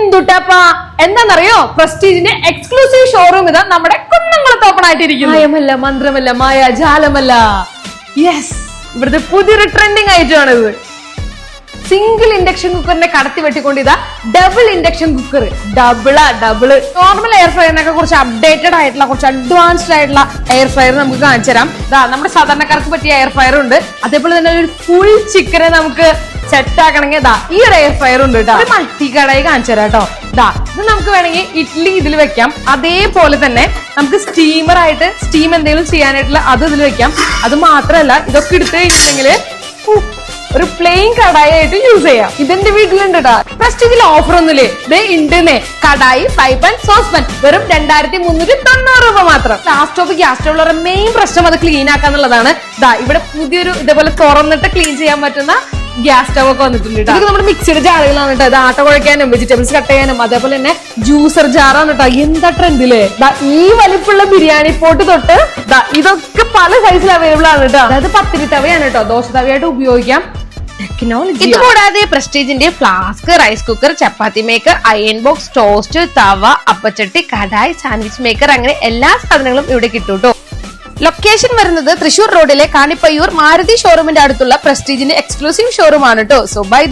എന്തുട്ടപ്പാ എന്താണെന്നറിയോ? പ്രസ്റ്റീജിന്റെ exclusive showroom ഇതാ നമ്മുടെ കുന്നംകുളത്ത് ഓപ്പൺ ആയിട്ടിരിക്കുന്നു. മായമല്ല, മന്ത്രമല്ല, മായാജാലമല്ല. യെസ്, ഇവിടുത്തെ പുതിയൊരു ട്രെൻഡിങ് ഐറ്റമാണിത്. സിംഗിൾ ഇൻഡക്ഷൻ കുക്കറിനെ കടത്തി വെട്ടിക്കൊണ്ട് ഇതാ double induction cooker. Double normal air ഫ്രയറിനൊക്കെ കുറച്ച് അപ്ഡേറ്റഡ് ആയിട്ടുള്ള, കുറച്ച് അഡ്വാൻസ്ഡ് ആയിട്ടുള്ള എയർ ഫ്രയർ നമുക്ക് കാണിച്ചു തരാം. ഇതാ നമ്മുടെ സാധാരണക്കാർക്ക് പറ്റിയ എയർ ഫ്രയർ ഉണ്ട്. അതേപോലെ തന്നെ ഒരു ഫുൾ ചിക്കനെ നമുക്ക് സെറ്റ് ആക്കണമെങ്കിൽ ഇതാ ഈ ഒരു എയർ ഫ്രയർ ഉണ്ട് കേട്ടോ. ഒരു മൾട്ടി കടായി കാണിച്ചു തരാം കേട്ടോ. ഇതാ ഇത് നമുക്ക് വേണമെങ്കിൽ ഇഡ്ഡലി ഇതിൽ വെക്കാം. അതേപോലെ തന്നെ നമുക്ക് സ്റ്റീമർ ആയിട്ട് സ്റ്റീം എന്തെങ്കിലും ചെയ്യാനായിട്ടുള്ള അത് ഇതിൽ വെക്കാം. അത് മാത്രമല്ല, ഇതൊക്കെ എടുത്തു കഴിഞ്ഞിട്ടുണ്ടെങ്കിൽ ഒരു പ്ലെയിൻ കടായി ആയിട്ട് യൂസ് ചെയ്യാം. ഇതെന്റെ വീട്ടിലുണ്ട് കേട്ടോ. പ്രസ്റ്റീജിൽ ഓഫർ ഒന്നുമില്ലേ? ഇതേ ഉണ്ടെന്നേ. Kadai, fry pan, sauce pan വെറും 2390 രൂപ മാത്രം. ഗ്യാസ് സ്റ്റോവുള്ള മെയിൻ പ്രശ്നം അത് ക്ലീൻ ആക്കാന്നുള്ളതാണ്. ഇതാ ഇവിടെ പുതിയൊരു ഇതേപോലെ തുറന്നിട്ട് ക്ലീൻ ചെയ്യാൻ പറ്റുന്ന ഗ്യാസ് സ്റ്റവ് ഒക്കെ വന്നിട്ടുണ്ട്. ഇത് നമ്മുടെ മിക്സിയുടെ ജാറുകളാണ് കേട്ടോ. ഇത് ആട്ട കുഴയ്ക്കാനും വെജിറ്റബിൾസ് കട്ട് ചെയ്യാനും അതേപോലെ തന്നെ ജ്യൂസർ ജാറാണ് കേട്ടോ. എന്താ ട്രെൻഡില്ലേ? ഈ വലിപ്പുള്ള ബിരിയാണി പോട്ട് തൊട്ട് ഇതൊക്കെ പല സൈസിൽ അവൈലബിൾ ആണ് കേട്ടോ. അതായത് പത്തിരി തവയാണ് കേട്ടോ. ദോശ തവയായിട്ട് ഉപയോഗിക്കാം. ഇത് കൂടാതെ പ്രസ്റ്റീജിന്റെ ഫ്ലാസ്ക്, റൈസ് കുക്കർ, ചപ്പാത്തി മേക്കർ, അയൺ ബോക്സ്, ടോസ്റ്റ്, തവ, അപ്പച്ചട്ടി, കടായി, സാൻഡ്വിച്ച് മേക്കർ അങ്ങനെ എല്ലാ സാധനങ്ങളും ഇവിടെ കിട്ടും കേട്ടോ. ലൊക്കേഷൻ വരുന്നത് തൃശൂർ റോഡിലെ കാണിപ്പയ്യൂർ മാരുതി ഷോറൂമിന്റെ അടുത്തുള്ള പ്രസ്റ്റീജിന്റെ എക്സ്ക്ലൂസീവ് ഷോറൂം ആണ് കേട്ടോ. So by.